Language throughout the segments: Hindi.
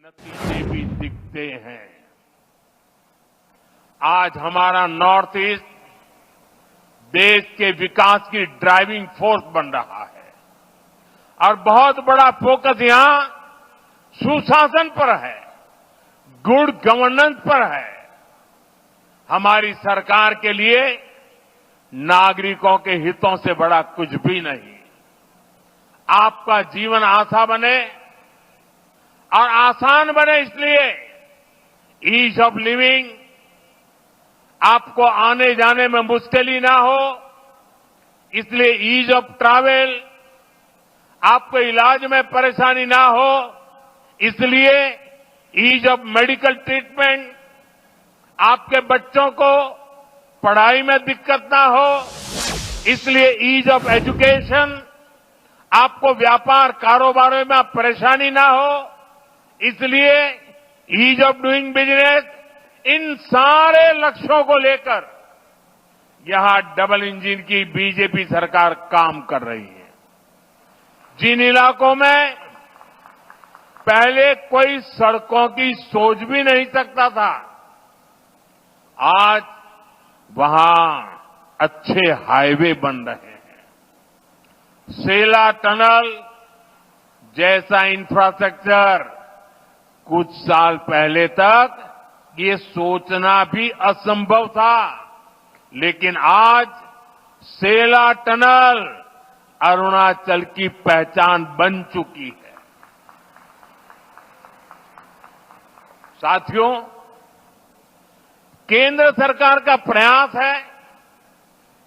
नतीजे भी दिखते हैं। आज हमारा नॉर्थ ईस्ट देश के विकास की ड्राइविंग फोर्स बन रहा है और बहुत बड़ा फोकस यहां सुशासन पर है, गुड गवर्नेंस पर है। हमारी सरकार के लिए नागरिकों के हितों से बड़ा कुछ भी नहीं। आपका जीवन आसान बने और आसान बने, इसलिए ईज ऑफ लिविंग, आपको आने जाने में मुश्किल ना हो, इसलिए ईज ऑफ ट्रैवल, आपको इलाज में परेशानी ना हो, इसलिए ईज ऑफ मेडिकल ट्रीटमेंट, आपके बच्चों को पढ़ाई में दिक्कत ना हो, इसलिए ईज ऑफ एजुकेशन, आपको व्यापार कारोबार में परेशानी ना हो, इसलिए ईज ऑफ डूइंग बिजनेस। इन सारे लक्ष्यों को लेकर यहां डबल इंजन की बीजेपी सरकार काम कर रही है। जिन इलाकों में पहले कोई सड़कों की सोच भी नहीं सकता था, आज वहां अच्छे हाईवे बन रहे हैं। सेला टनल जैसा इंफ्रास्ट्रक्चर कुछ साल पहले तक ये सोचना भी असंभव था, लेकिन आज सेला टनल अरुणाचल की पहचान बन चुकी है। साथियों, केंद्र सरकार का प्रयास है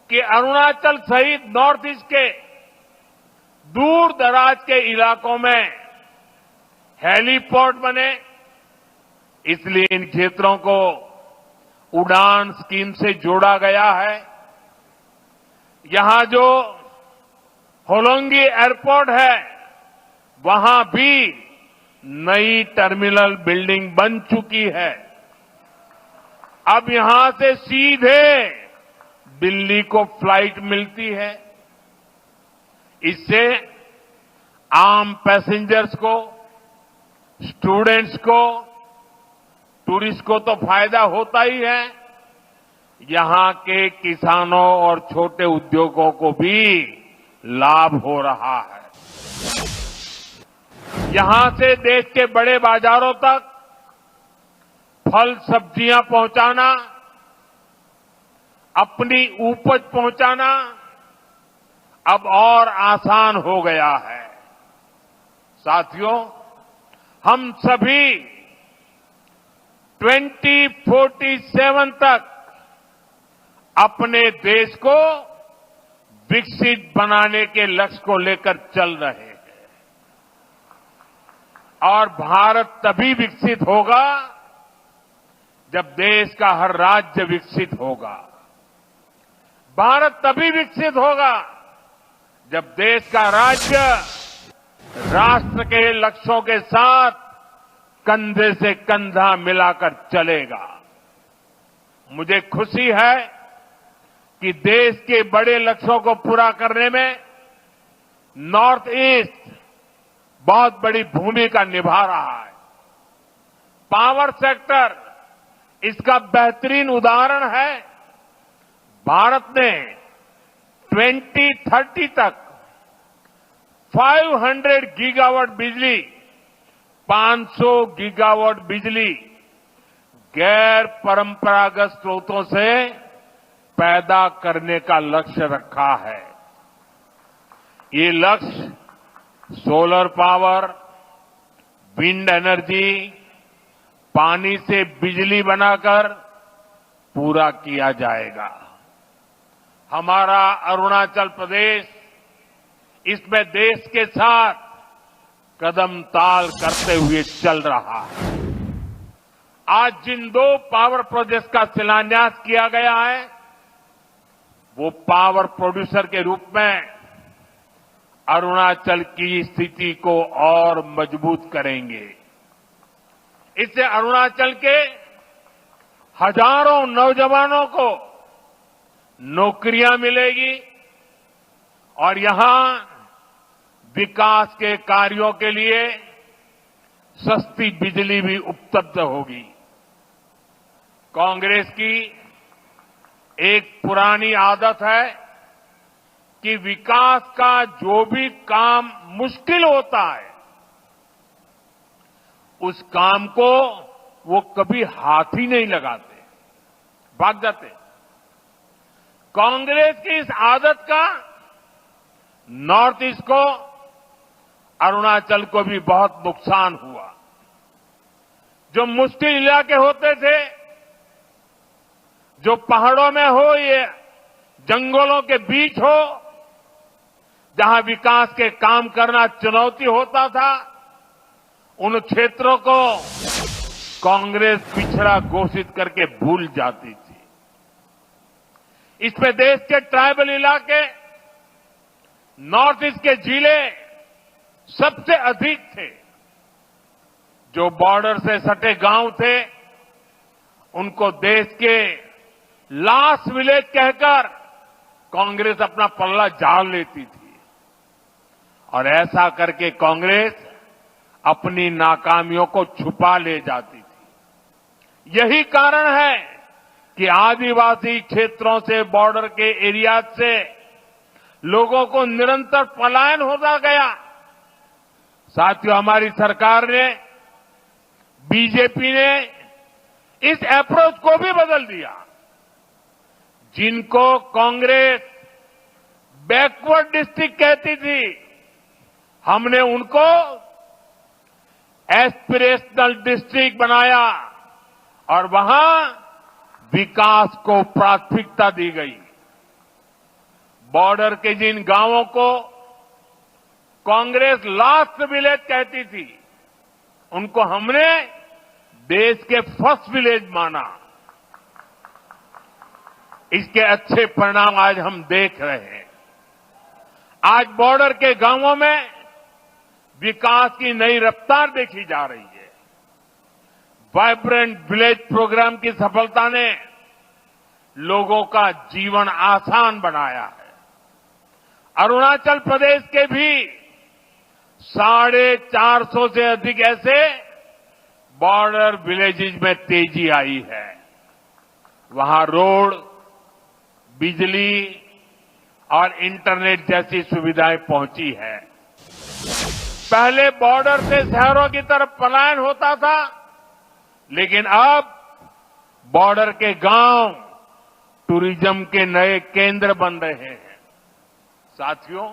कि अरुणाचल सहित नॉर्थ ईस्ट के दूर दराज के इलाकों में हेलीपोर्ट बने, इसलिए इन क्षेत्रों को उड़ान स्कीम से जोड़ा गया है। यहां जो होलोंगी एयरपोर्ट है, वहां भी नई टर्मिनल बिल्डिंग बन चुकी है। अब यहां से सीधे दिल्ली को फ्लाइट मिलती है। इससे आम पैसेंजर्स को, स्टूडेंट्स को, टूरिस्ट को तो फायदा होता ही है, यहां के किसानों और छोटे उद्योगों को भी लाभ हो रहा है। यहां से देश के बड़े बाजारों तक फल सब्जियां पहुंचाना, अपनी उपज पहुंचाना अब और आसान हो गया है। साथियों, हम सभी 2047 तक अपने देश को विकसित बनाने के लक्ष्य को लेकर चल रहे हैं और भारत तभी विकसित होगा जब देश का हर राज्य विकसित होगा। भारत तभी विकसित होगा जब देश का राज्य राष्ट्र के लक्ष्यों के साथ कंधे से कंधा मिलाकर चलेगा। मुझे खुशी है कि देश के बड़े लक्ष्यों को पूरा करने में नॉर्थ ईस्ट बहुत बड़ी भूमिका निभा रहा है। पावर सेक्टर इसका बेहतरीन उदाहरण है। भारत ने 2030 तक 500 गीगावाट बिजली, 500 गीगावाट बिजली गैर परंपरागत स्रोतों से पैदा करने का लक्ष्य रखा है। ये लक्ष्य सोलर पावर, विंड एनर्जी, पानी से बिजली बनाकर पूरा किया जाएगा। हमारा अरुणाचल प्रदेश इसमें देश के साथ कदम ताल करते हुए चल रहा है। आज जिन 2 पावर प्रोजेक्ट्स का शिलान्यास किया गया है, वो पावर प्रोड्यूसर के रूप में अरुणाचल की स्थिति को और मजबूत करेंगे। इससे अरुणाचल के हजारों नौजवानों को नौकरियां मिलेगी और यहां विकास के कार्यों के लिए सस्ती बिजली भी उपलब्ध होगी। कांग्रेस की एक पुरानी आदत है कि विकास का जो भी काम मुश्किल होता है, उस काम को वो कभी हाथ ही नहीं लगाते, भाग जाते। कांग्रेस की इस आदत का नॉर्थ ईस्ट को, अरुणाचल को भी बहुत नुकसान हुआ। जो मुश्किल इलाके होते थे, जो पहाड़ों में हो, ये जंगलों के बीच हो, जहां विकास के काम करना चुनौती होता था, उन क्षेत्रों को कांग्रेस पिछड़ा घोषित करके भूल जाती थी। इसमें देश के ट्राइबल इलाके, नॉर्थ ईस्ट के जिले सबसे अधिक थे। जो बॉर्डर से सटे गांव थे, उनको देश के लास्ट विलेज कहकर कांग्रेस अपना पल्ला झाड़ लेती थी। और ऐसा करके कांग्रेस अपनी नाकामियों को छुपा ले जाती थी। यही कारण है कि आदिवासी क्षेत्रों से, बॉर्डर के एरिया से लोगों को निरंतर पलायन होता गया। साथियों, हमारी सरकार ने, बीजेपी ने इस अप्रोच को भी बदल दिया। जिनको कांग्रेस बैकवर्ड डिस्ट्रिक्ट कहती थी, हमने उनको एस्पिरेशनल डिस्ट्रिक्ट बनाया और वहां विकास को प्राथमिकता दी गई। बॉर्डर के जिन गांवों को कांग्रेस लास्ट विलेज कहती थी, उनको हमने देश के फर्स्ट विलेज माना। इसके अच्छे परिणाम आज हम देख रहे हैं। आज बॉर्डर के गांवों में विकास की नई रफ्तार देखी जा रही है। वाइब्रेंट विलेज प्रोग्राम की सफलता ने लोगों का जीवन आसान बनाया है। अरुणाचल प्रदेश के भी 450 से अधिक ऐसे बॉर्डर विलेजेस में तेजी आई है। वहां रोड, बिजली और इंटरनेट जैसी सुविधाएं पहुंची है। पहले बॉर्डर से शहरों की तरफ पलायन होता था, लेकिन अब बॉर्डर के गांव टूरिज्म के नए केंद्र बन रहे हैं। साथियों,